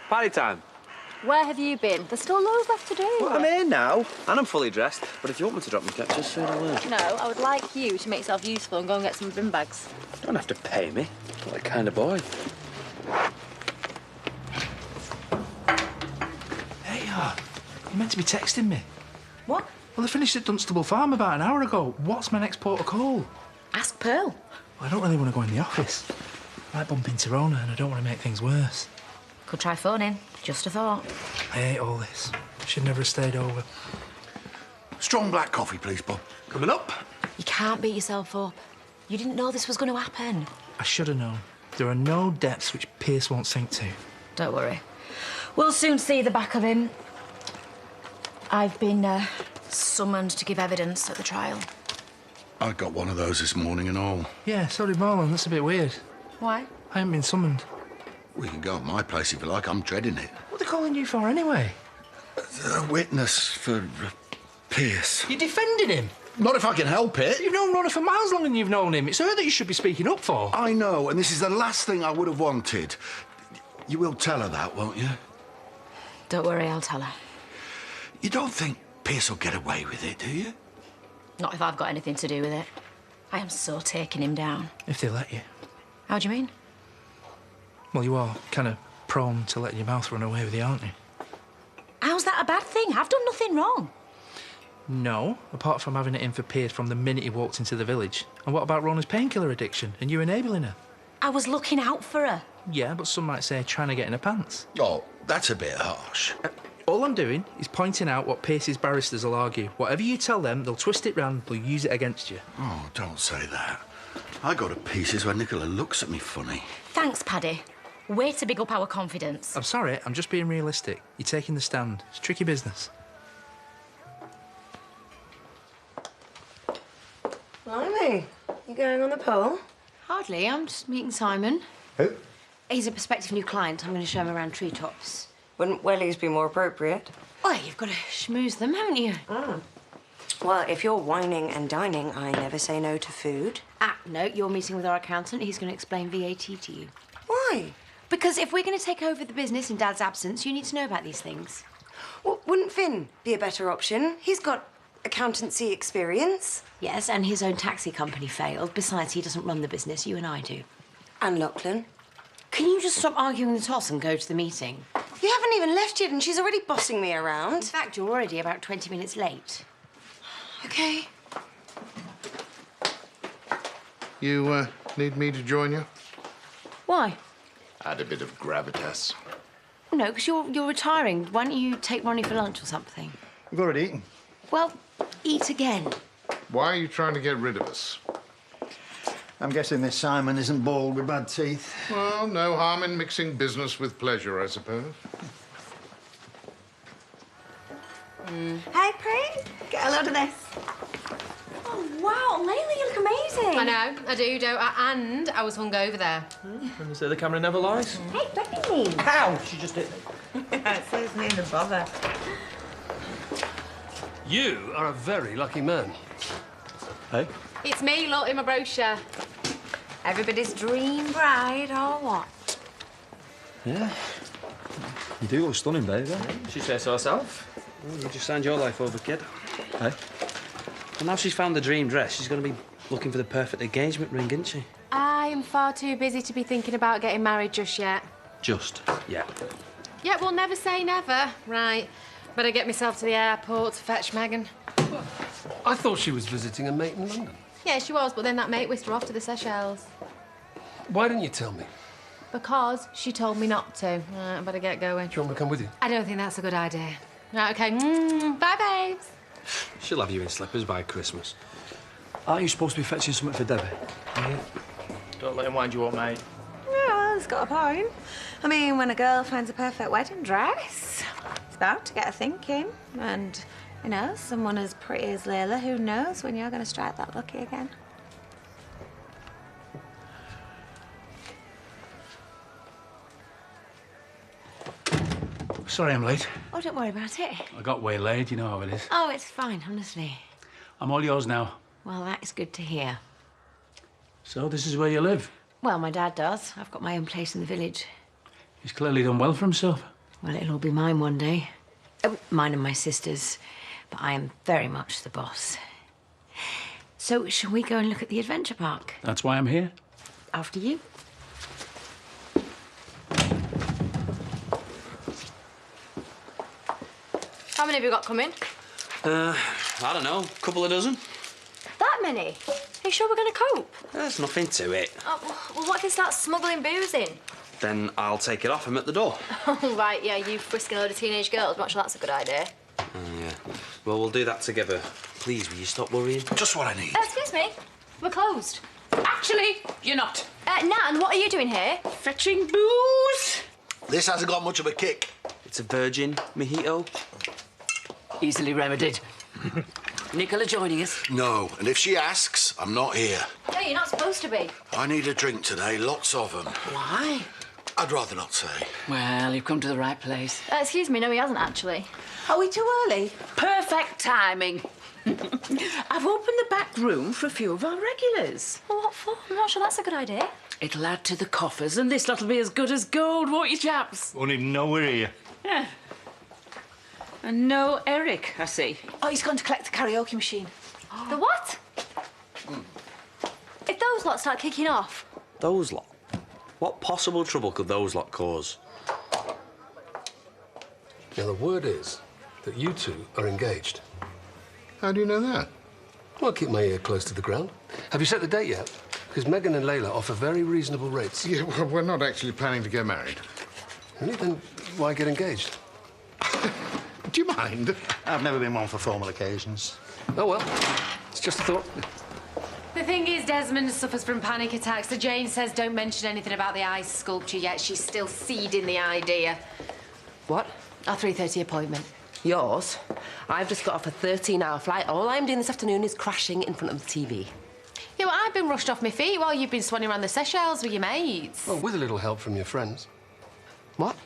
Party time. Where have you been? There's still loads left to do. Well, I'm here now, and I'm fully dressed. But if you want me to drop my ketchup, just say the word. No, I would like you to make yourself useful and go and get some bin bags. You don't have to pay me. I'm not that kind of boy. Hey, you meant to be texting me. What? Well, I finished at Dunstable Farm about an hour ago. What's my next port of call? Ask Pearl. Well, I don't really want to go in the office. I might bump into Rona and I don't want to make things worse. Could try phoning. Just a thought. I hate all this. Should never have stayed over. Strong black coffee, please, Bob. Coming up. You can't beat yourself up. You didn't know this was going to happen. I should have known. There are no depths which Pierce won't sink to. Don't worry. We'll soon see the back of him. I've been summoned to give evidence at the trial. I got one of those this morning and all. Yeah, so did Marlon. That's a bit weird. Why? I haven't been summoned. We can go at my place if you like. I'm dreading it. What are they calling you for anyway? A witness for Pierce. You defended him. Not if I can help it. You've known Rona for miles longer than you've known him. It's her that you should be speaking up for. I know, and this is the last thing I would have wanted. You will tell her that, won't you? Don't worry, I'll tell her. You don't think Pierce will get away with it, do you? Not if I've got anything to do with it. I am so taking him down. If they let you. How do you mean? Well, you are kind of prone to letting your mouth run away with you, aren't you? How's that a bad thing? I've done nothing wrong. No, apart from having it in for Pierce from the minute he walked into the village. And what about Rona's painkiller addiction and you enabling her? I was looking out for her. Yeah, but some might say trying to get in her pants. Oh, that's a bit harsh. All I'm doing is pointing out what Pierce's barristers will argue. Whatever you tell them, they'll twist it round, they'll use it against you. Oh, don't say that. I go to pieces when Nicola looks at me funny. Thanks, Paddy. Way to big up our confidence. I'm sorry, I'm just being realistic. You're taking the stand. It's tricky business. Blimey, you going on the pole? Hardly. I'm just meeting Simon. Who? He's a prospective new client. I'm going to show him around treetops. Wouldn't wellies be more appropriate? Well, you've got to schmooze them, haven't you? Well, if you're whining and dining, I never say no to food. Ah, no, you're meeting with our accountant. He's going to explain VAT to you. Why? Because if we're going to take over the business in Dad's absence, you need to know about these things. Well, wouldn't Finn be a better option? He's got accountancy experience. Yes, and his own taxi company failed. Besides, he doesn't run the business. You and I do. And Lachlan. Can you just stop arguing the toss and go to the meeting? You haven't even left yet and she's already bossing me In around. fact, you're already about 20 minutes late. Okay. You need me to join you? Why? Add a bit of gravitas. No, because you're retiring. Why don't you take Ronnie for lunch or something? We've already eaten. Well, eat again. Why are you trying to get rid of us? I'm guessing this Simon isn't bald with bad teeth. Well, no harm in mixing business with pleasure, I suppose. Hey, Pete. Get a load of this. Oh, wow, Layla, you look amazing. I know, I do, don't I? And I was hungover there. When you say the camera never lies. Hey, Becky. Ow! She just hit me. It saves me the bother. You are a very lucky man. Hey? It's me, look, in my brochure. Everybody's dream bride, or what? Yeah. You do look stunning, baby. She says so herself. Well, you just signed your life over, kid. Hey? Well, now she's found the dream dress, she's going to be looking for the perfect engagement ring, isn't she? I'm far too busy to be thinking about getting married just yet. Just, yeah. Yeah, we'll never say never. Right. Better get myself to the airport to fetch Megan. I thought she was visiting a mate in London. Yeah, she was, but then that mate whisked her off to the Seychelles. Why didn't you tell me? Because she told me not to. Right, I better get going. Do you want me to come with you? I don't think that's a good idea. Right, OK. Bye, babes. She'll have you in slippers by Christmas. Aren't you supposed to be fetching something for Debbie? Yeah. Don't let him wind you up, mate. Yeah, it's got a point. I mean, when a girl finds a perfect wedding dress, it's bound to get her thinking. And, you know, someone as pretty as Layla, who knows when you're going to strike that lucky again. Sorry I'm late. Oh, don't worry about it. I got waylaid, you know how it is. Oh, it's fine, honestly. I'm all yours now. Well, that is good to hear. So this is where you live? Well, my dad does. I've got my own place in the village. He's clearly done well for himself. Well, it'll all be mine one day. Mine and my sister's. But I am very much the boss. So, shall we go and look at the adventure park? That's why I'm here. After you. How many have you got coming? I don't know, a couple of dozen. That many? Are you sure we're going to cope? There's nothing to it. Oh, well, what if they start smuggling booze in? Then I'll take it off him at the door. Oh, right, yeah, you frisking a load of teenage girls. I'm not sure that's a good idea. Yeah. Well, we'll do that together. Please, will you stop worrying? Just what I need. Excuse me, we're closed. Actually, you're not. Nan, what are you doing here? Fetching booze. This hasn't got much of a kick. It's a virgin mojito. Easily remedied. Nicola joining us? No, and if she asks, I'm not here. No, you're not supposed to be. I need a drink today, lots of them. Why? I'd rather not say. Well, you've come to the right place. Excuse me, no, he hasn't actually. Are we too early? Perfect timing. I've opened the back room for a few of our regulars. Well, what for? I'm not sure that's a good idea. It'll add to the coffers, and this lot'll be as good as gold, won't you, chaps? Won't even know we're here. Yeah. And no Eric, I see. Oh, he's gone to collect the karaoke machine. The what? If those lots start kicking off. Those lot? What possible trouble could those lot cause? Now, the word is that you two are engaged. How do you know that? Well, keep my ear close to the ground. Have you set the date yet? Because Megan and Layla offer very reasonable rates. Yeah, well, we're not actually planning to get married. Really? Then why get engaged? Do you mind? I've never been one for formal occasions. Oh, well, it's just a thought. The thing is, Desmond suffers from panic attacks, so Jane says don't mention anything about the ice sculpture yet. She's still seeding the idea. What? Our 3:30 appointment. Yours? I've just got off a 13-hour flight. All I'm doing this afternoon is crashing in front of the TV. Yeah, well, I've been rushed off my feet while you've been swanning around the Seychelles with your mates. Well, with a little help from your friends. What?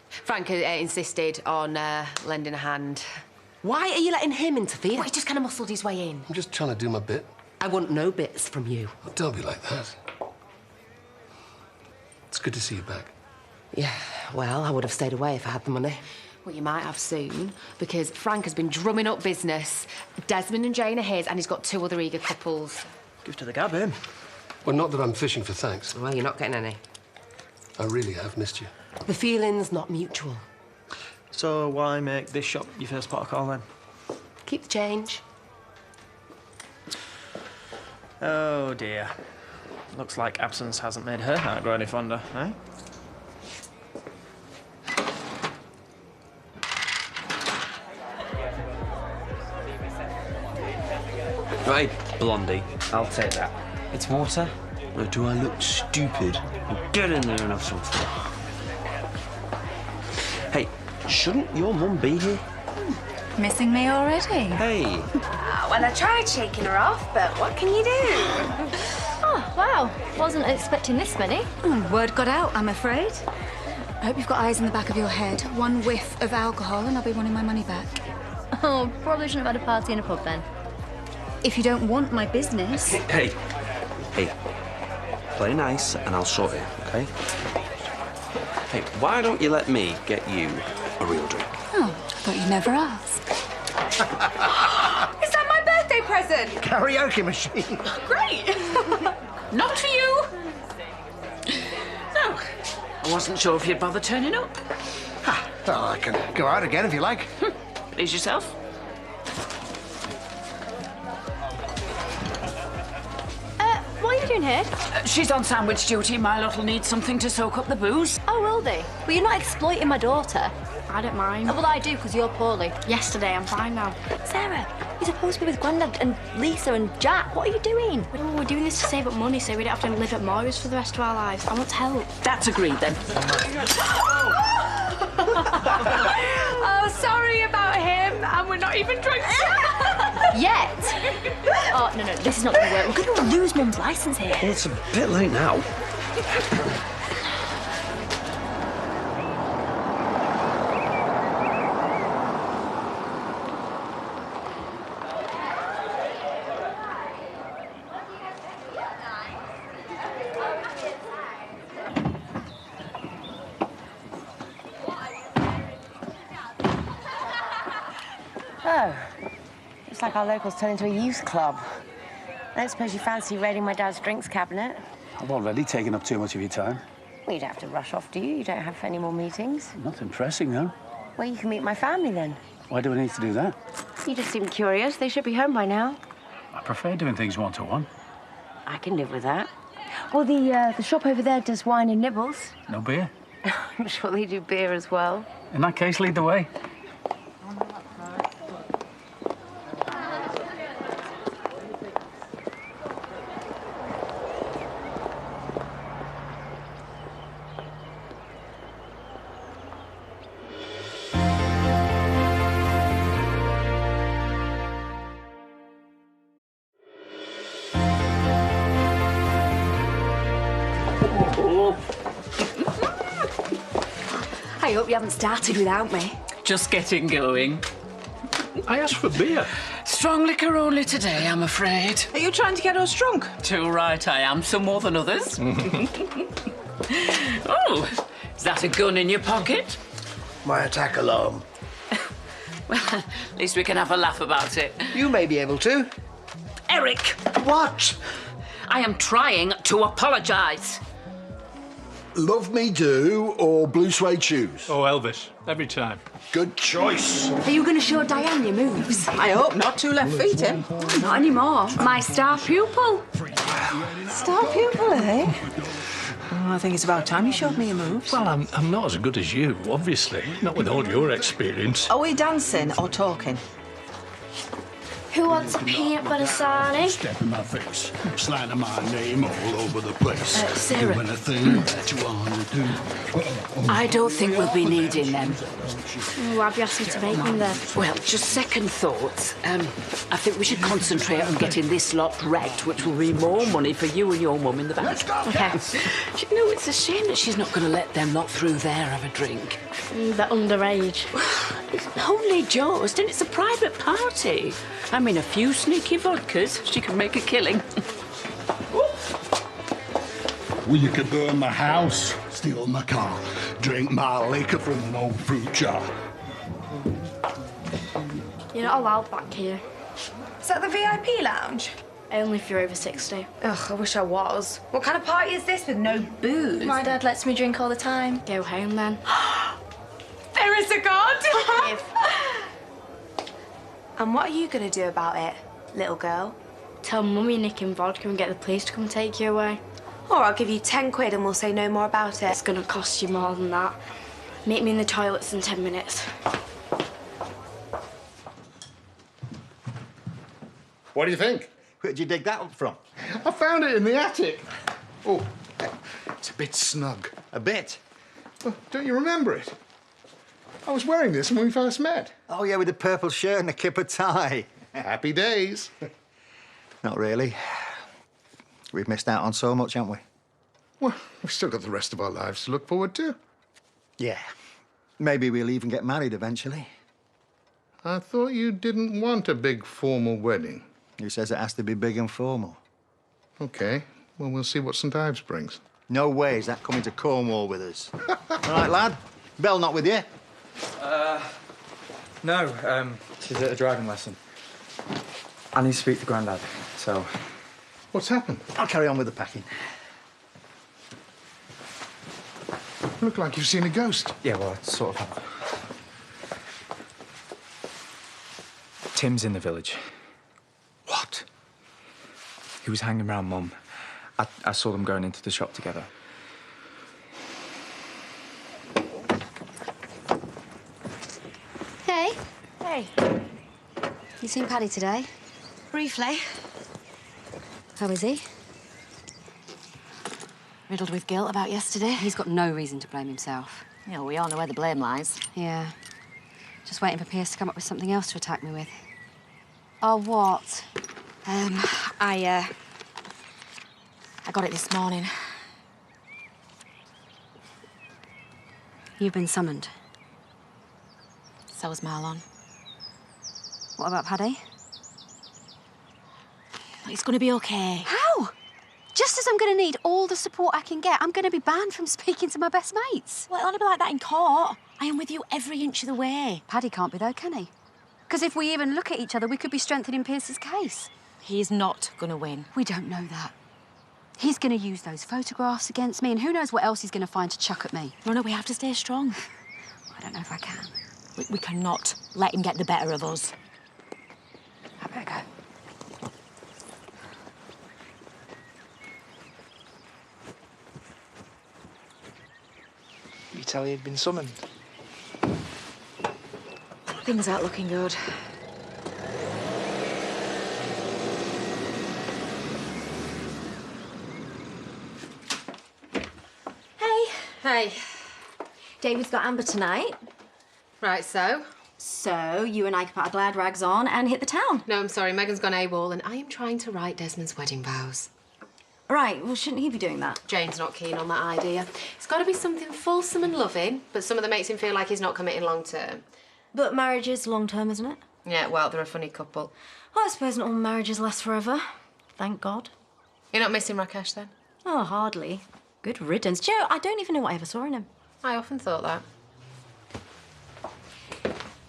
Frank insisted on lending a hand. Why are you letting him interfere? Well, he just kind of muscled his way in. I'm just trying to do my bit. I want no bits from you. Oh, don't be like that. It's good to see you back. Yeah, well, I would have stayed away if I had the money. Well, you might have soon, because Frank has been drumming up business. Desmond and Jane are his, and he's got 2 other eager couples. Give to the gab, him. Well, not that I'm fishing for thanks. Well, you're not getting any. I really have missed you. The feeling's not mutual. So why make this shop your first port of call, then? Keep the change. Oh, dear. Looks like absence hasn't made her heart grow any fonder, eh? Right, Blondie, I'll take that. It's water. Or do I look stupid? Get in there and have some fun. Hey, shouldn't your mum be here? Missing me already? Hey. Well, I tried shaking her off, but what can you do? Oh, wow. Wasn't expecting this many. Word got out, I'm afraid. I hope you've got eyes in the back of your head. One whiff of alcohol and I'll be wanting my money back. Oh, probably shouldn't have had a party in a pub then. If you don't want my business... Hey. Play nice and I'll sort it, OK? Hey, why don't you let me get you a real drink? Oh, I thought you'd never ask. Is that my birthday present? Karaoke machine. Great! Not for you. No, I wasn't sure if you'd bother turning up. Well, I can go out again if you like. Please yourself. What are you doing here? She's on sandwich duty. My lot will need something to soak up the booze. Oh, will they? Well, you're not exploiting my daughter. I don't mind. Oh, well, I do, because you're poorly. Yesterday, I'm fine now. Sarah, you're supposed to be with Grandad and Lisa and Jack. What are you doing? Oh, we're doing this to save up money so we don't have to live at Moira's for the rest of our lives. I want to help. That's agreed, then. Oh, sorry about him. And we're not even drunk Yet? Oh, no, this is not going to work. We're going to lose Mum's licence here. Well, it's a bit late now. Oh. Looks like our locals turned into a youth club. I don't suppose you fancy raiding my dad's drinks cabinet? I've already taken up too much of your time. Well, you don't have to rush off, do you? You don't have any more meetings? Nothing pressing, though. Well, you can meet my family, then. Why do we need to do that? You just seem curious. They should be home by now. I prefer doing things one-to-one. I can live with that. Well, the shop over there does wine and nibbles. No beer. I'm sure they do beer as well. In that case, lead the way. I hope you haven't started without me. Just getting going. I asked for beer. Strong liquor only today, I'm afraid. Are you trying to get us drunk? Too right I am, some more than others. Oh, is that a gun in your pocket? My attack alarm. Well, at least we can have a laugh about it. You may be able to. Eric! What? I am trying to apologise. Love Me Do or Blue Suede Shoes? Oh, Elvis. Every time. Good choice. Are you going to show Diane your moves? I hope not. 2 left feet in. Not anymore. My star pupil. Star pupil, eh? Oh, I think it's about time you showed me your moves. Well, I'm not as good as you, obviously. Not with all your experience. Are we dancing or talking? Who wants a peanut butter sarnie? Step in my face, slandering my name all over the place. Sarah. Do anything that you want to do. I don't think we'll be needing them. Why have you asked me to make them then? Well, just second thoughts. I think we should concentrate on getting this lot wrecked, which will be more money for you and your mum in the bank. Okay. You know, it's a shame that she's not going to let them lot through there have a drink. They're underage. It's only just, and it's a private party. I mean, a few sneaky vodkas, she could make a killing. Well, you could burn my house, steal my car, drink my liquor from an old fruit jar. You're not allowed back here. Is that the VIP lounge? Only if you're over 60. Ugh, I wish I was. What kind of party is this with no booze? My dad lets me drink all the time. Go home then. There is a God! And what are you going to do about it, little girl? Tell Mummy nicking vodka and get the police to come take you away. Or I'll give you 10 quid and we'll say no more about it. It's gonna cost you more than that. Meet me in the toilets in 10 minutes. What do you think? Where'd you dig that up from? I found it in the attic. Oh, it's a bit snug. A bit? Oh, don't you remember it? I was wearing this when we first met. Oh, yeah, with the purple shirt and a kipper tie. Happy days. Not really. We've missed out on so much, haven't we? Well, we've still got the rest of our lives to look forward to. Yeah. Maybe we'll even get married eventually. I thought you didn't want a big formal wedding. Who says it has to be big and formal? OK. Well, we'll see what St Ives brings. No way is that coming to Cornwall with us. All right, lad? Belle not with you? No, she's at a driving lesson. I need to speak to Grandad, so... What's happened? I'll carry on with the packing. Look like you've seen a ghost. Yeah, well, I sort of have. Tim's in the village. What? He was hanging around Mum. I saw them going into the shop together. Hey. Hey. You seen Paddy today? Briefly. How is he? Riddled with guilt about yesterday. He's got no reason to blame himself. Yeah, we all know where the blame lies. Yeah. Just waiting for Pierce to come up with something else to attack me with. Oh, what? I got it this morning. You've been summoned. So was Marlon. What about Paddy? It's gonna be okay. How? Just as I'm going to need all the support I can get, I'm going to be banned from speaking to my best mates. Well, it'll only be like that in court. I am with you every inch of the way. Paddy can't be, though, can he? Because if we even look at each other, we could be strengthening Pierce's case. He's not going to win. We don't know that. He's going to use those photographs against me, and who knows what else he's going to find to chuck at me. Rhona, we have to stay strong. I don't know if I can. We cannot let him get the better of us. I better go. You tell he'd been summoned? Things aren't looking good. Hey. David's got Amber tonight. Right, so? So, you and I can put our glad rags on and hit the town. No, I'm sorry, Megan's gone AWOL and I am trying to write Desmond's wedding vows. Right, well, shouldn't he be doing that? Jane's not keen on that idea. It's got to be something fulsome and loving, but something that makes him feel like he's not committing long term. But marriage is long term, isn't it? Yeah, well, they're a funny couple. Well, I suppose not all marriages last forever. Thank God. You're not missing Rakesh, then? Oh, hardly. Good riddance. Joe, I don't even know what I ever saw in him. I often thought that.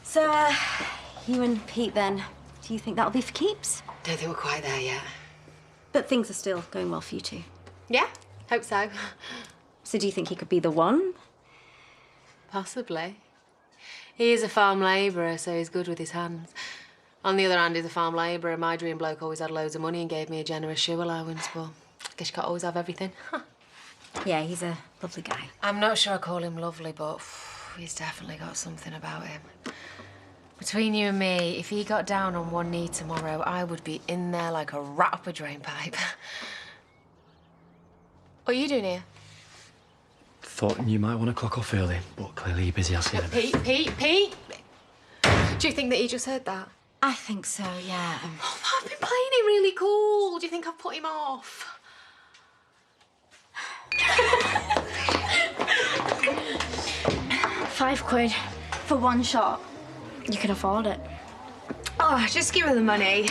So, you and Pete, then, do you think that'll be for keeps? Don't think we're quite there yet. But things are still going well for you two. Yeah, hope so. So do you think he could be the one? Possibly. He is a farm labourer, so he's good with his hands. On the other hand, he's a farm labourer. My dream bloke always had loads of money and gave me a generous shoe allowance, but I guess you can't always have everything. Yeah, he's a lovely guy. I'm not sure I call him lovely, but he's definitely got something about him. Between you and me, if he got down on one knee tomorrow, I would be in there like a rat up a drain pipe. What are you doing here? Thought you might want to clock off early, but clearly you're busy, I'll see you in a bit. Pete! Do you think that he just heard that? I think so, yeah. Oh, I've been playing it really cool. Do you think I've put him off? £5 for one shot. You can afford it. Oh, just give her the money.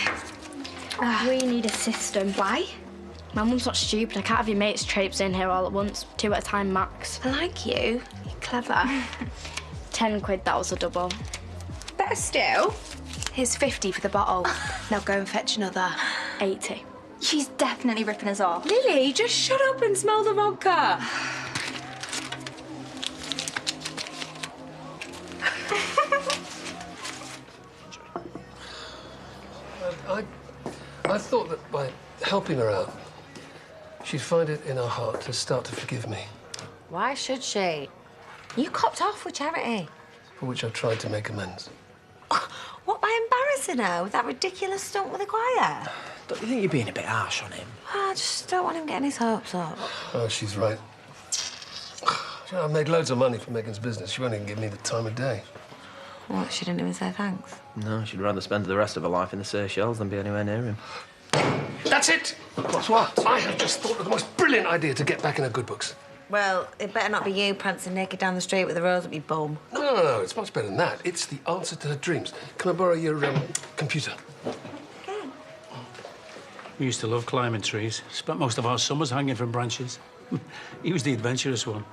We need a system. Why? My mum's not stupid. I can't have your mates traipse in here all at once. 2 at a time max. I like you. You're clever. £10, that was a double. Better still. Here's 50 for the bottle. Now go and fetch another. 80. She's definitely ripping us off. Lily, just shut up and smell the vodka. I thought that by helping her out, she'd find it in her heart to start to forgive me, Why should she? You copped off with charity. for which I've tried to make amends. What, by embarrassing her with that ridiculous stunt with the choir? Don't you think you're being a bit harsh on him? I just don't want him getting his hopes up. Oh, she's right. You know, I've made loads of money from Megan's business. She won't even give me the time of day. What, she didn't even say thanks? No, she'd rather spend the rest of her life in the Seychelles than be anywhere near him. That's it! What's what? I have just thought of the most brilliant idea to get back in her good books. Well, it better not be you prancing naked down the street with a rose up your bum. No, it's much better than that. It's the answer to her dreams. Can I borrow your computer? We used to love climbing trees. Spent most of our summers hanging from branches. He was the adventurous one.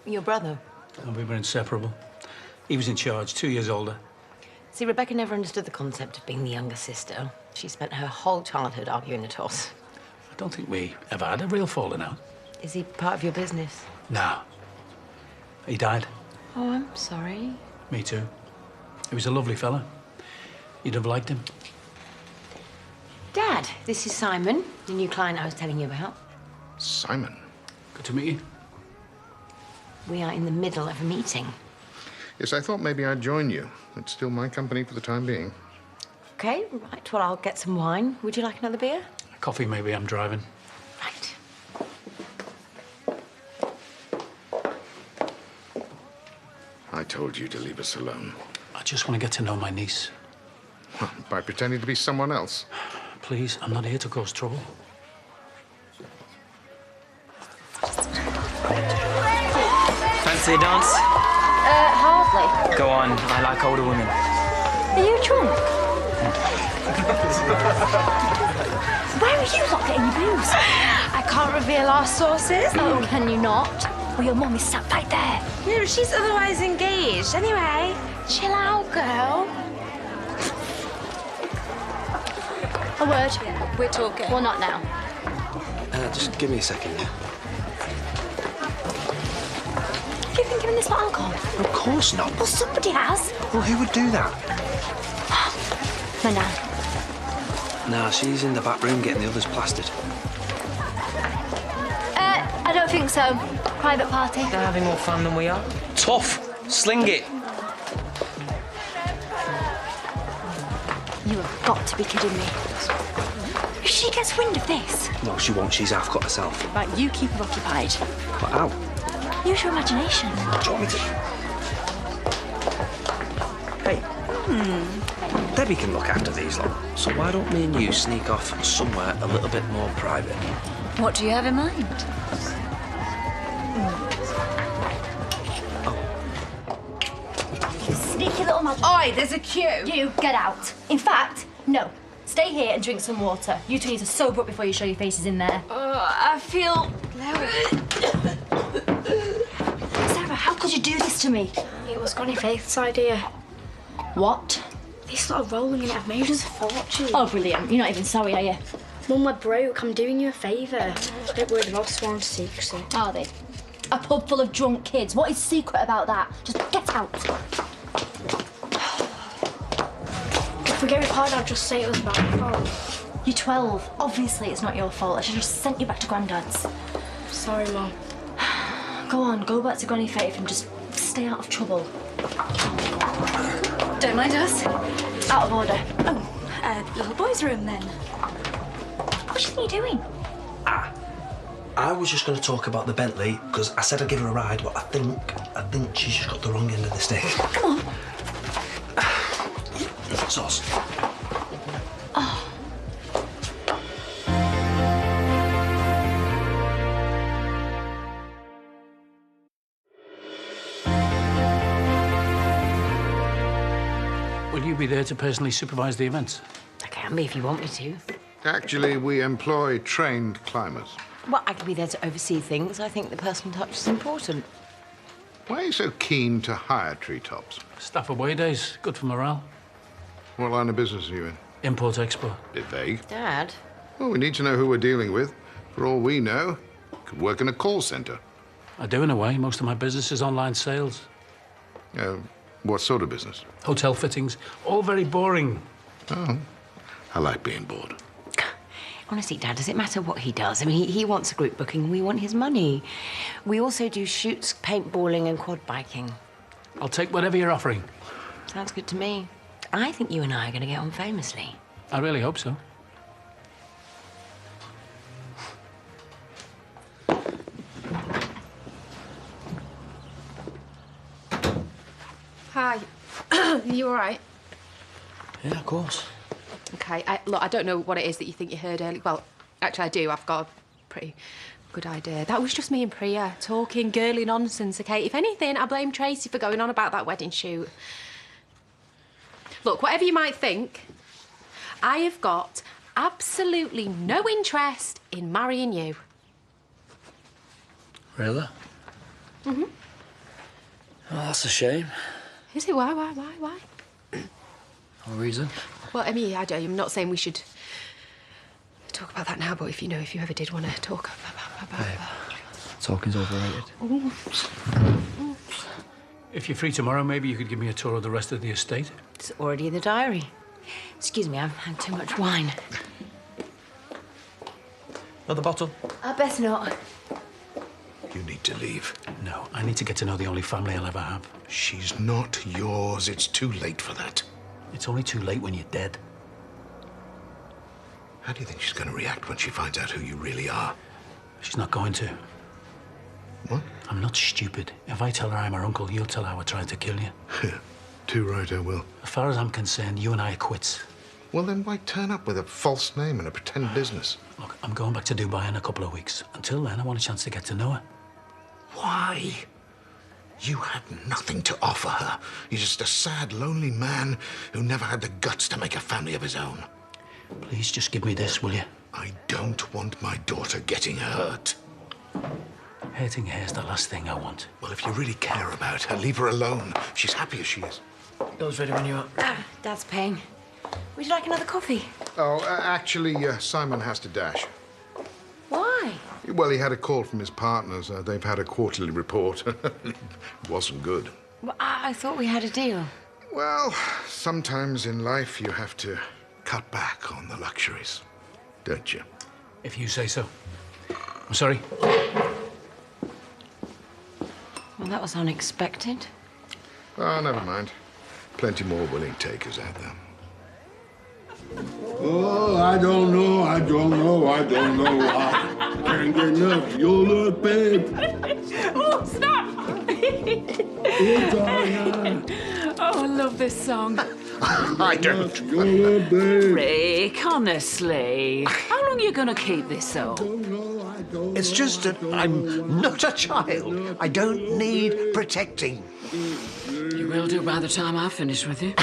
Your brother? And we were inseparable. He was in charge, 2 years older. See, Rebecca never understood the concept of being the younger sister. She spent her whole childhood arguing the toss. I don't think we ever had a real falling out. Is he part of your business? No. He died. Oh, I'm sorry. Me too. He was a lovely fella. You'd have liked him. Dad, this is Simon, the new client I was telling you about. Simon? Good to meet you. We are in the middle of a meeting. Yes, I thought maybe I'd join you. It's still my company for the time being. Okay, right, well, I'll get some wine. Would you like another beer? Coffee, maybe. I'm driving. Right. I told you to leave us alone. I just want to get to know my niece. By pretending to be someone else. Please, I'm not here to cause trouble. Fancy a dance? Hardly. Go on, I like older women. Are you drunk? Where are you lot getting your booze? I can't reveal our sources. Oh, can you not? Well, your mum is sat right there. No, she's otherwise engaged. Anyway, chill out, girl. A word? Yeah, we're talking. Well, not now. Just give me a second, yeah? Have you been given this for alcohol? Of course not. Well, somebody has. Well, who would do that? My nan. Nah, she's in the back room getting the others plastered. I don't think so. Private party. They're having more fun than we are. Tough. Sling it. You have got to be kidding me. If she gets wind of this... No, she won't. She's half cut herself. Right, you keep her occupied. But how? Use your imagination. Do you want me to... Hey. Debbie can look after these lot. So why don't me and you sneak off somewhere a little bit more private? What do you have in mind? Sneaky little magic. Oi, there's a queue. You, get out. In fact, no. Stay here and drink some water. You two need to sober up before you show your faces in there. I feel... Sarah, how could you do this to me? It was Granny Faith's idea. What? This lot of rolling in it have made us a fortune. Oh, brilliant. You're not even sorry, are you? Mum, we're broke. I'm doing you a favour. A bit worried about sworn secrecy. Are they? A pub full of drunk kids. What is secret about that? Just get out. If we get replied, I'll just say it was my fault. You're 12. Obviously, it's not your fault. I should have just sent you back to Grandad's. Sorry, Mum. Go on, go back to Granny Faith and just stay out of trouble. Don't mind us. Out of order. Oh, little boy's room then. What do you think you're doing? I was just going to talk about the Bentley, because I said I'd give her a ride, but I think she's just got the wrong end of the stick. Come on. Sauce. Oh. Will you be there to personally supervise the events? I can be if you want me to. Actually, we employ trained climbers. Well, I can be there to oversee things. I think the personal touch is important. Why are you so keen to hire treetops? Staff away days, good for morale. What line of business are you in? Import-export. Bit vague. Dad? Well, we need to know who we're dealing with. For all we know, could work in a call centre. I do in a way. Most of my business is online sales. What sort of business? Hotel fittings. All very boring. Oh, I like being bored. Honestly, Dad, does it matter what he does? I mean, he wants a group booking, we want his money. We also do shoots, paintballing and quad biking. I'll take whatever you're offering. Sounds good to me. I think you and I are going to get on famously. I really hope so. Hi. You all right? Yeah, of course. Okay, look, I don't know what it is that you think you heard earlier. Well, actually, I do. I've got a pretty good idea. That was just me and Priya talking girly nonsense, OK? If anything, I blame Tracy for going on about that wedding shoot. Look, whatever you might think, I have got absolutely no interest in marrying you. Really? Mm-hmm. Oh, that's a shame. Is it? Why? No reason. Well, I mean, I'm not saying we should talk about that now, but if you ever did want to talk about that. Talking's overrated. Ooh. If you're free tomorrow, maybe you could give me a tour of the rest of the estate. It's already in the diary. Excuse me, I've had too much wine. Another bottle? Best not. You need to leave. No, I need to get to know the only family I'll ever have. She's not yours. It's too late for that. It's only too late when you're dead. How do you think she's going to react when she finds out who you really are? She's not going to. What? I'm not stupid. If I tell her I'm her uncle, you'll tell her we're trying to kill you. Too right, I will. As far as I'm concerned, you and I are quits. Well, then why turn up with a false name and a pretend business? Look, I'm going back to Dubai in a couple of weeks. Until then, I want a chance to get to know her. Why? You had nothing to offer her. You're just a sad, lonely man who never had the guts to make a family of his own. Please just give me this, will you? I don't want my daughter getting hurt. Hurting her is the last thing I want. Well, if you really care about her, leave her alone. She's happy as she is. Bill's ready when you are. Dad's paying. Would you like another coffee? Oh, actually, Simon has to dash. Why? Well, he had a call from his partners. They've had a quarterly report. Wasn't good. Well, I thought we had a deal. Well, sometimes in life you have to cut back on the luxuries, don't you? If you say so. I'm sorry. Well, that was unexpected. Oh, never mind. Plenty more willing takers out there. Oh, I don't know. I can't get enough. Your look, babe. Oh, stop! Oh, I love this song. I don't. Your look, babe. Rick, honestly. How long are you going to keep this up? It's just that I'm not a child. I don't need protecting. You will do by the time I finish with you.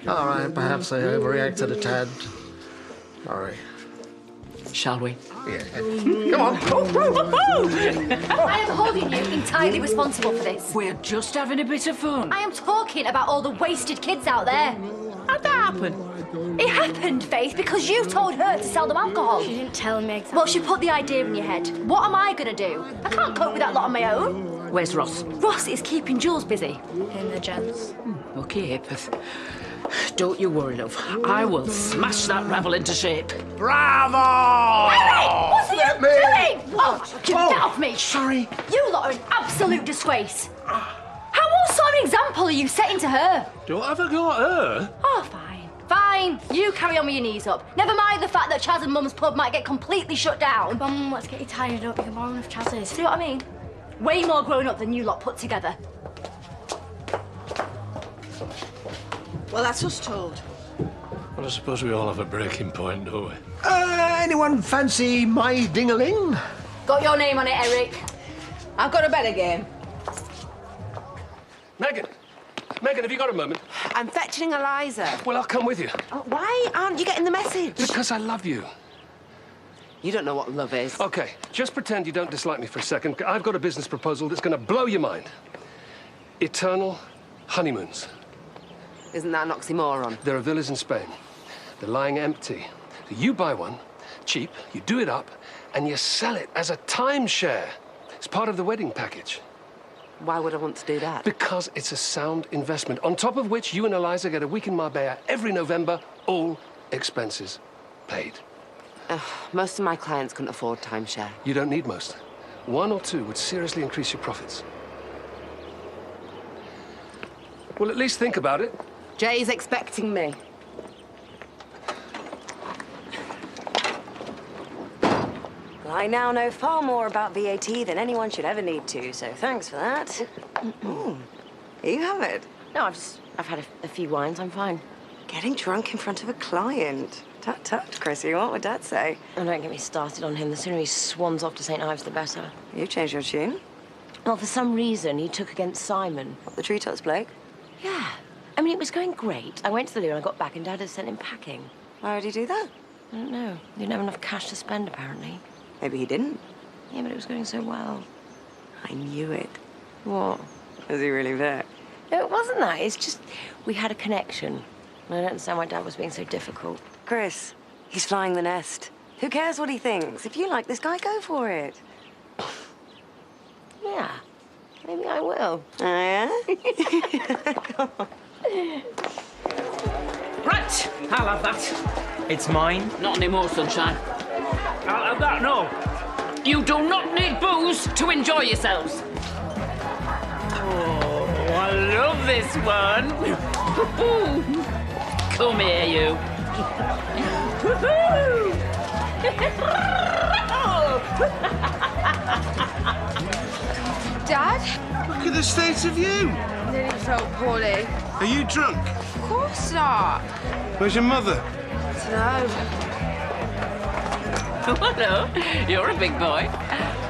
All right, perhaps I overreacted a tad. Sorry. Shall we? Yeah. Come on. I am holding you entirely responsible for this. We're just having a bit of fun. I am talking about all the wasted kids out there. How'd that happen? It happened, Faith, because you told her to sell them alcohol. She didn't tell me exactly. Well, she put the idea in your head. What am I going to do? I can't cope with that lot on my own. Where's Ross? Ross is keeping Jules busy. In the gents. Okay, Apeth. Don't you worry, love. I will smash that rabble into shape. Bravo! Henry! What are you doing? Oh, get off me! Sorry. You lot are an absolute disgrace. How what sort of example are you setting to her? Don't have a go at her. Oh, fine. Fine. You carry on with your knees up. Never mind the fact that Chaz and Mum's pub might get completely shut down. Mum, let's get you tired up. You can borrow enough Chaz's. See what I mean? Way more grown up than you lot put together. Well, that's us told. Well, I suppose we all have a breaking point, don't we? Anyone fancy my ding-a-ling? Got your name on it, Eric. I've got a better game. Megan, have you got a moment? I'm fetching Eliza. Well, I'll come with you. Why aren't you getting the message? Because I love you. You don't know what love is. OK, just pretend you don't dislike me for a second. I've got a business proposal that's going to blow your mind. Eternal honeymoons. Isn't that an oxymoron? There are villas in Spain. They're lying empty. So you buy one, cheap, you do it up, and you sell it as a timeshare. It's part of the wedding package. Why would I want to do that? Because it's a sound investment, on top of which you and Eliza get a week in Marbella every November, all expenses paid. Most of my clients couldn't afford timeshare. You don't need most. 1 or 2 would seriously increase your profits. Well, at least think about it. Jay's expecting me. Well, I now know far more about VAT than anyone should ever need to, so thanks for that. You have it? No, I've had a few wines, I'm fine. Getting drunk in front of a client. Tut tut, Chrissy, what would Dad say? Oh, don't get me started on him. The sooner he swans off to St. Ives, the better. You changed your tune? Well, for some reason, he took against Simon. The Treetops bloke? Yeah. I mean, it was going great. I went to the loo and I got back and Dad had sent him packing. Why would he do that? I don't know. He didn't have enough cash to spend, apparently. Maybe he didn't. Yeah, but it was going so well. I knew it. What? Was he really there? No, it wasn't that. It's just we had a connection. And I don't understand why Dad was being so difficult. Chris, he's flying the nest. Who cares what he thinks? If you like this guy, go for it. Yeah. Maybe I will. Oh, yeah? Come on. Right, I'll have that. It's mine. Not anymore, sunshine. I'll have that, no. You do not need booze to enjoy yourselves. Oh, I love this one. Come here, you. Dad? Look at the state of you. Nearly felt poorly. Are you drunk? Of course not. Where's your mother? No. Hello, you're a big boy.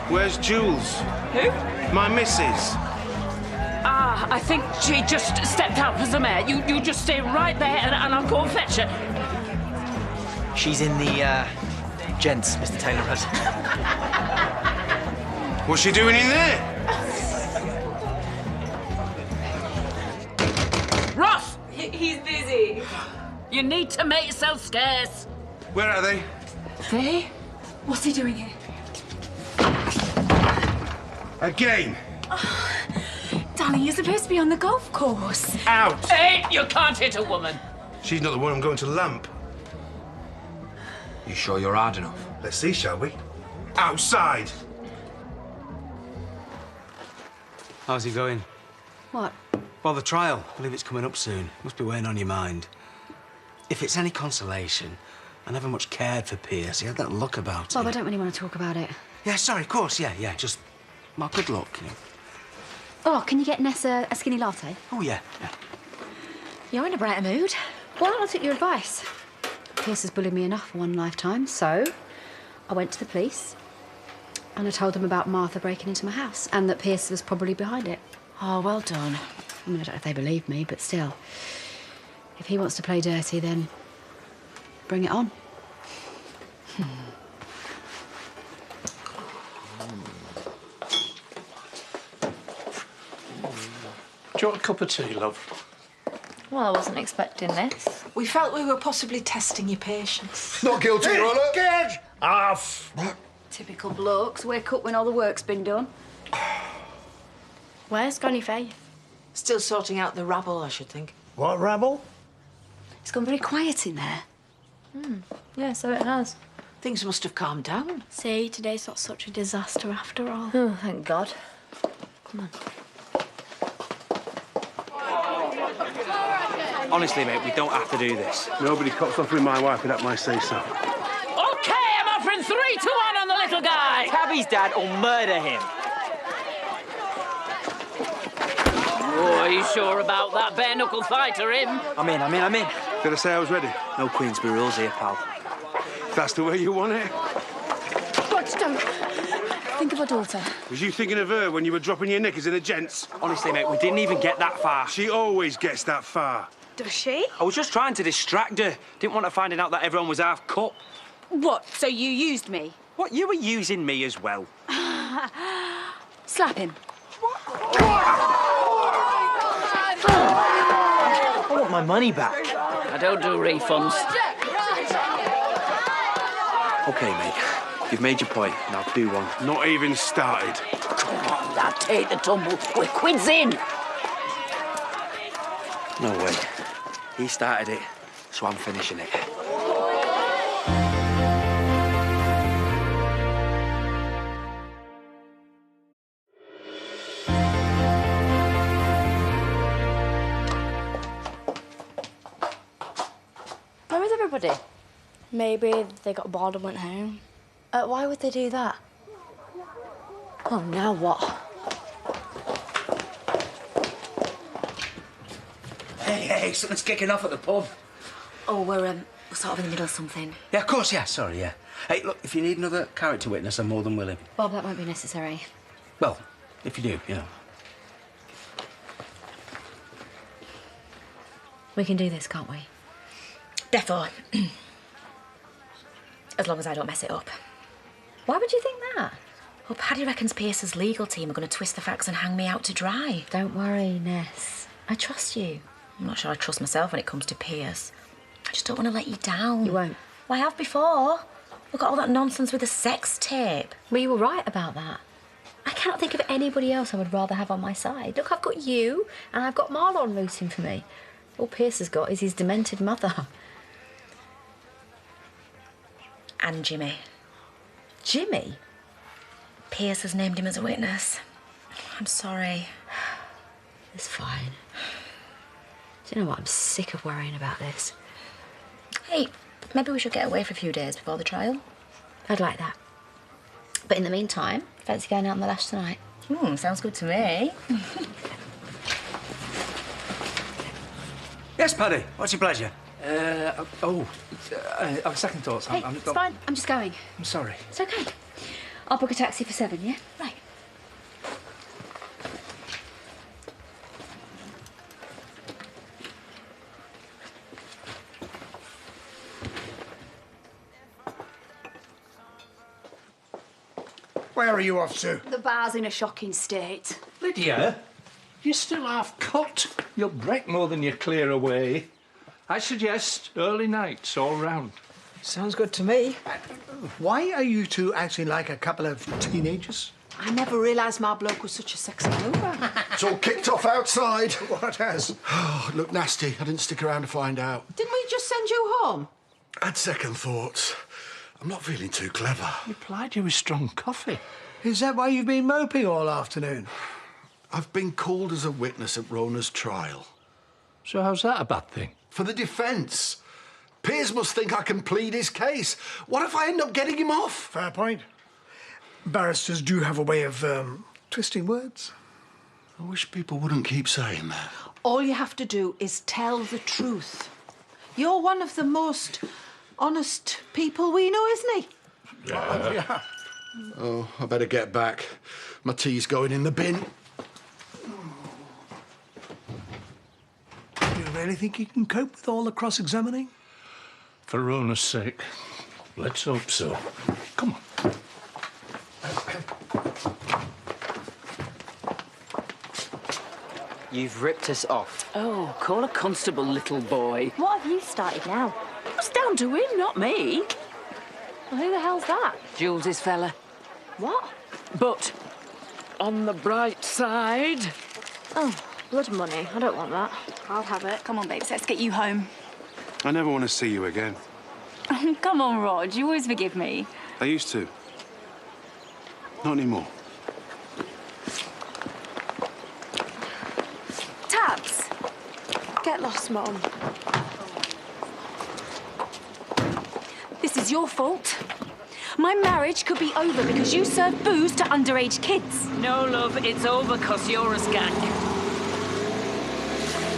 Where's Jules? Who? My missus. I think she just stepped out for some air. You just stay right there and I'll go and fetch her. She's in the, gents, Mr. Taylor has. What's she doing in there? Ross! You need to make yourself scarce. Where are they? Faye? What's he doing here? Again. Darling, you're supposed to be on the golf course. Out. Hey, you can't hit a woman. She's not the one I'm going to lamp. You sure you're hard enough? Let's see, shall we? Outside. How's he going? What? Well, the trial. I believe it's coming up soon. Must be weighing on your mind. If it's any consolation, I never much cared for Pierce. He had that look about him. Bob, I don't really want to talk about it. Yeah, sorry, of course, yeah. Just, well, good luck, you know. Oh, can you get Ness a skinny latte? Oh, yeah. You're in a brighter mood. Well, I'll take your advice. Pierce has bullied me enough for one lifetime, so I went to the police and I told them about Martha breaking into my house and that Pierce was probably behind it. Oh, well done. I mean, I don't know if they believe me, but still. If he wants to play dirty, then bring it on. Do you want a cup of tea, love? Well, I wasn't expecting this. We felt we were possibly testing your patience. Not guilty, Your Honour. Get off! Typical blokes. Wake up when all the work's been done. Where's Granny Faye? Still sorting out the rabble, I should think. What rabble? It's gone very quiet in there. Yeah, so it has. Things must have calmed down. See, today's not such a disaster after all. Oh, thank God. Come on. Honestly, mate, we don't have to do this. Nobody cops offering my wife without my say-so. OK, I'm offering 3 to 1 on the little guy. Tabby's dad will murder him. Oh, are you sure about that bare-knuckle fighter, him? I'm in. Did I say I was ready? No Queensbury rules here, pal. That's the way you want it. But don't. Think of our daughter. Was you thinking of her when you were dropping your knickers in a gents? Honestly, mate, we didn't even get that far. She always gets that far. Does she? I was just trying to distract her. Didn't want her finding out that everyone was half cut. What? So you used me? What, you were using me as well? Slap him. I want my money back. I don't do refunds. OK, mate. You've made your point. Now do one. Not even started. Come on, lad, take the tumble. We're quids in. No way. He started it, so I'm finishing it. Where is everybody? Maybe they got bored and went home. Why would they do that? Oh, now what? Hey, something's kicking off at the pub. Oh, we're sort of in the middle of something. Yeah, of course, yeah, sorry, yeah. Hey, look, if you need another character witness, I'm more than willing. Bob, that won't be necessary. Well, if you do, you know. We can do this, can't we? Therefore, as long as I don't mess it up. Why would you think that? Well, Paddy reckons Pierce's legal team are going to twist the facts and hang me out to dry. Don't worry, Ness. I trust you. I'm not sure I trust myself when it comes to Pierce. I just don't want to let you down. You won't. Well, I have before. Look at all that nonsense with the sex tape. Well, you were right about that. I cannot think of anybody else I would rather have on my side. Look, I've got you, and I've got Marlon rooting for me. All Pierce has got is his demented mother. And Jimmy. Jimmy? Pierce has named him as a witness. I'm sorry. It's fine. Do you know what? I'm sick of worrying about this. Hey, maybe we should get away for a few days before the trial. I'd like that. But in the meantime, fancy going out on the lash tonight? Sounds good to me. Yes, Paddy, what's your pleasure? I've second thoughts. Hey, it's fine. I'm just going. I'm sorry. It's okay. I'll book a taxi for 7, yeah? Right. Where are you off to? The bar's in a shocking state. Lydia, you're still half cut. You'll break more than you clear away. I suggest early nights all round. Sounds good to me. Why are you two acting like a couple of teenagers? I never realised my bloke was such a sexy mover. It's all kicked off outside. What has? Oh, it looked nasty. I didn't stick around to find out. Didn't we just send you home? I had second thoughts. I'm not feeling too clever. You plied you with strong coffee. Is that why you've been moping all afternoon? I've been called as a witness at Rona's trial. So how's that a bad thing? For the defence. Piers must think I can plead his case. What if I end up getting him off? Fair point. Barristers do have a way of twisting words. I wish people wouldn't keep saying that. All you have to do is tell the truth. You're one of the most honest people we know, isn't he? Yeah. Oh, I better get back. My tea's going in the bin. Do you really think you can cope with all the cross-examining? For Rona's sake, let's hope so. Come on. You've ripped us off. Oh, call a constable, little boy. What have you started now? It's down to him, not me. Well, who the hell's that? Jules' fella. What? But on the bright side... Oh, blood money. I don't want that. I'll have it. Come on, babes, let's get you home. I never want to see you again. Come on, Rog, you always forgive me. I used to. Not anymore. Tabs! Get lost, Mum. This is your fault. My marriage could be over because you serve booze to underage kids. No, love, it's over because you're a skank.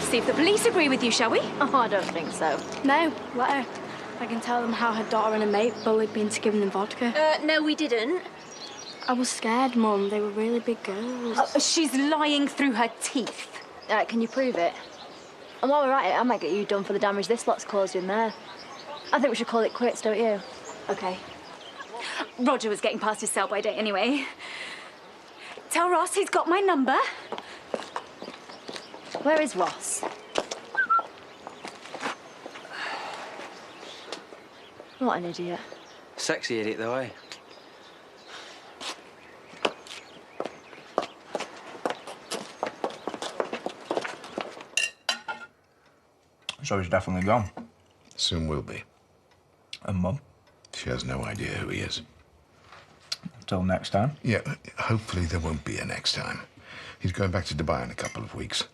See if the police agree with you, shall we? Oh, I don't think so. No, let her. I can tell them how her daughter and a mate bullied me into giving them vodka. No, we didn't. I was scared, Mum. They were really big girls. She's lying through her teeth. Can you prove it? And while we're at it, I might get you done for the damage this lot's caused in there. I think we should call it quits, don't you? OK. Roger was getting past his sell-by date anyway. Tell Ross he's got my number. Where is Ross? What an idiot. Sexy idiot, though, eh? So he's definitely gone. Soon will be. And Mum? She has no idea who he is. Till next time? Yeah, hopefully there won't be a next time. He's going back to Dubai in a couple of weeks.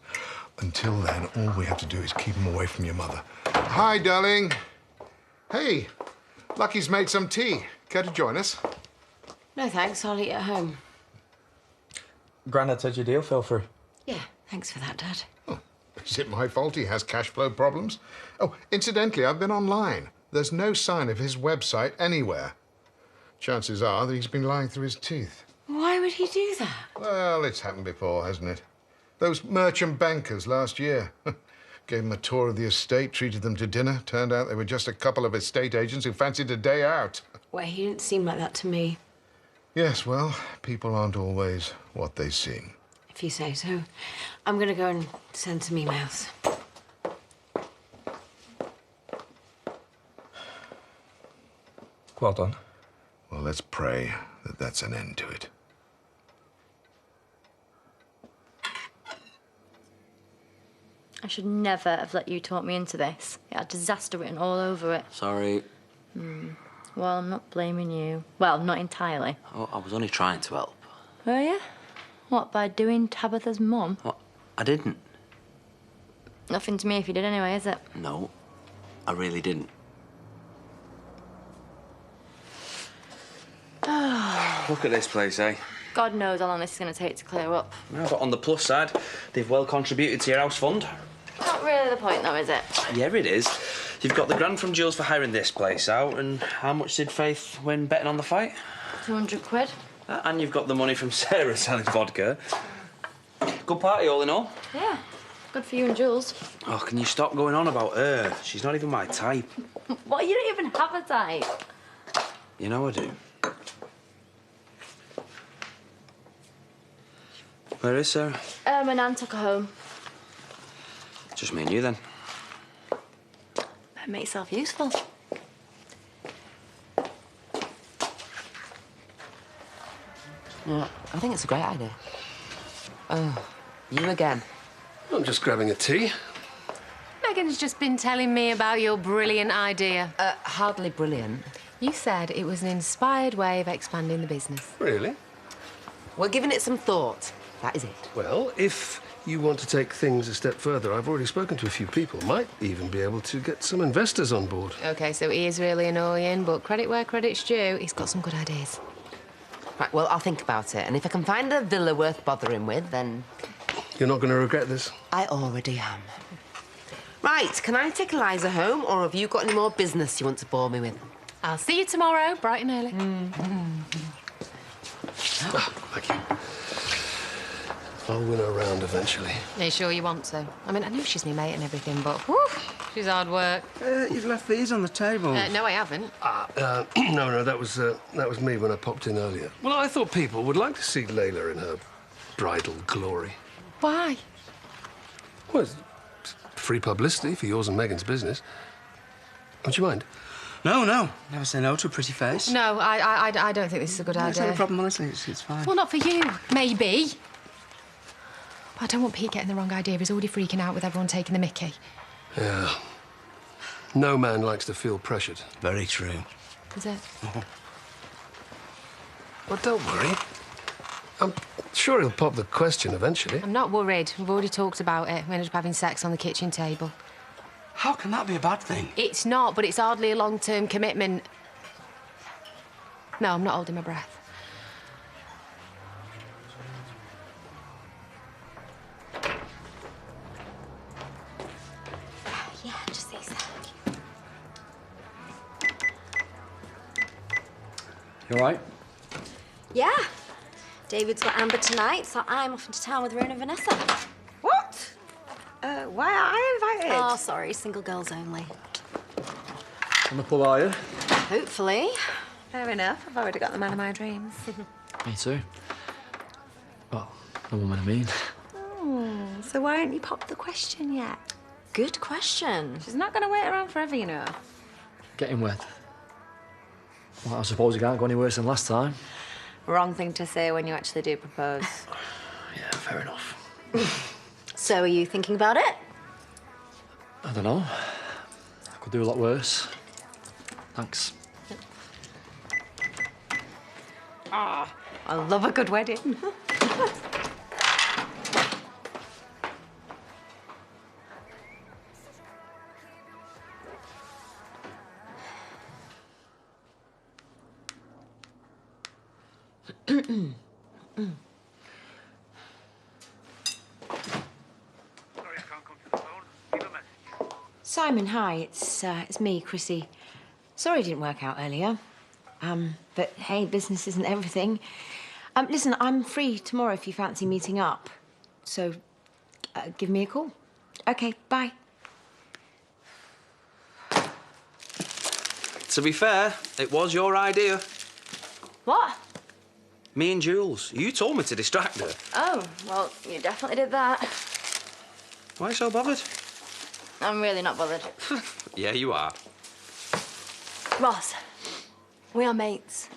Until then, all we have to do is keep him away from your mother. Hi, darling. Hey, Lucky's made some tea. Care to join us? No, thanks. I'll eat at home. Grandad said your deal fell through. Yeah, thanks for that, Dad. Is it my fault he has cash flow problems? Oh, incidentally, I've been online. There's no sign of his website anywhere. Chances are that he's been lying through his teeth. Why would he do that? Well, it's happened before, hasn't it? Those merchant bankers last year. Gave them a tour of the estate, treated them to dinner. Turned out they were just a couple of estate agents who fancied a day out. Well, he didn't seem like that to me. Yes, well, people aren't always what they seem. If you say so. I'm going to go and send some emails. Well done. Well, let's pray that that's an end to it. I should never have let you talk me into this. It had disaster written all over it. Sorry. Well, I'm not blaming you. Well, not entirely. Oh, I was only trying to help. Were you? What, by doing Tabitha's mum? What? I didn't. Nothing to me if you did anyway, is it? No, I really didn't. Look at this place, eh? God knows how long this is going to take to clear up. No, but on the plus side, they've well contributed to your house fund. Not really the point, though, is it? Yeah, it is. You've got the grand from Jules for hiring this place out, and how much did Faith win betting on the fight? 200 quid. And you've got the money from Sarah selling vodka. Good party, all in all. Yeah, good for you and Jules. Oh, can you stop going on about her? She's not even my type. What, you don't even have a type? You know I do. Where is Sarah? My nan took her home. Just me and you, then. Make yourself useful. Yeah, I think it's a great idea. Oh, you again. I'm just grabbing a tea. Megan's just been telling me about your brilliant idea. Hardly brilliant. You said it was an inspired way of expanding the business. Really? We're giving it some thought. That is it. Well, if you want to take things a step further, I've already spoken to a few people. Might even be able to get some investors on board. OK, so he is really annoying, but credit where credit's due, he's got some good ideas. Right, well, I'll think about it. And if I can find a villa worth bothering with, then... You're not going to regret this? I already am. Right, can I take Eliza home, or have you got any more business you want to bore me with? I'll see you tomorrow, bright and early. Thank you. I'll win her round eventually. Are you sure you want to? I mean, I know she's my mate and everything, but whew, she's hard work. You've left these on the table. No, I haven't. No, that was me when I popped in earlier. Well, I thought people would like to see Layla in her bridal glory. Why? Well, it's free publicity for yours and Megan's business. Don't you mind? No. Never say no to a pretty face. No, I don't think this is a good idea. It's not a problem, honestly. It's fine. Well, not for you. Maybe. I don't want Pete getting the wrong idea. He's already freaking out with everyone taking the mickey. Yeah. No man likes to feel pressured. Very true. Is it? Well, don't worry. I'm sure he'll pop the question eventually. I'm not worried. We've already talked about it. We ended up having sex on the kitchen table. How can that be a bad thing? It's not, but it's hardly a long-term commitment. No, I'm not holding my breath. Yeah, just these. You all right? Yeah. David's got Amber tonight, so I'm off into town with Rona and Vanessa. What? Why are I invited? Oh, sorry, single girls only. On the pull, are you? Hopefully. Fair enough. I've already got the man of my dreams. Me too. Well, the woman I mean. So why haven't you popped the question yet? Good question. She's not going to wait around forever, you know. Getting wet. Well, I suppose it can't go any worse than last time. Wrong thing to say when you actually do propose. Yeah, fair enough. So are you thinking about it? I don't know. I could do a lot worse. Thanks. Ah, I love a good wedding. Simon, hi. It's me, Chrissy. Sorry it didn't work out earlier. But hey, business isn't everything. Listen, I'm free tomorrow if you fancy meeting up. So, give me a call. Okay, bye. To be fair, it was your idea. What? Me and Jules. You told me to distract her. Oh, well, you definitely did that. Why so bothered? I'm really not bothered. Yeah, you are. Ross, we are mates.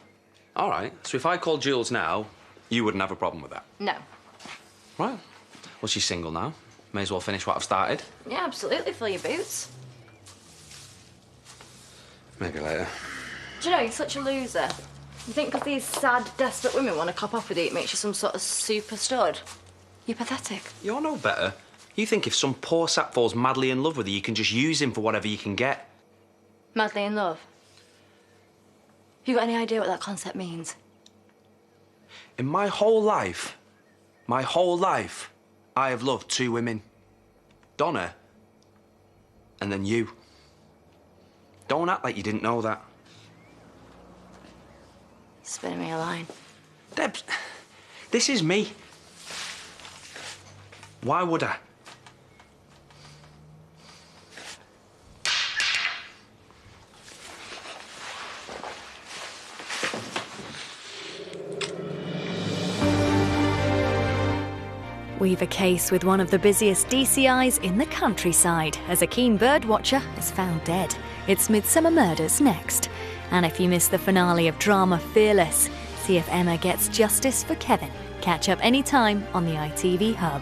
All right. So if I called Jules now, you wouldn't have a problem with that? No. Right. Well, she's single now. May as well finish what I've started. Yeah, absolutely. Fill your boots. Maybe later. Do you know, you're such a loser. You think because these sad, desperate women want to cop off with you, it makes you some sort of super stud? You're pathetic. You're no better. You think if some poor sap falls madly in love with you, you can just use him for whatever you can get. Madly in love? You got any idea what that concept means? In my whole life, I have loved two women. Donna, and then you. Don't act like you didn't know that. Spinning me a line. Debs, this is me. Why would I? We've a case with one of the busiest DCIs in the countryside as a keen bird watcher is found dead. It's Midsummer Murders next. And if you missed the finale of drama Fearless, see if Emma gets justice for Kevin. Catch up anytime on the ITV Hub.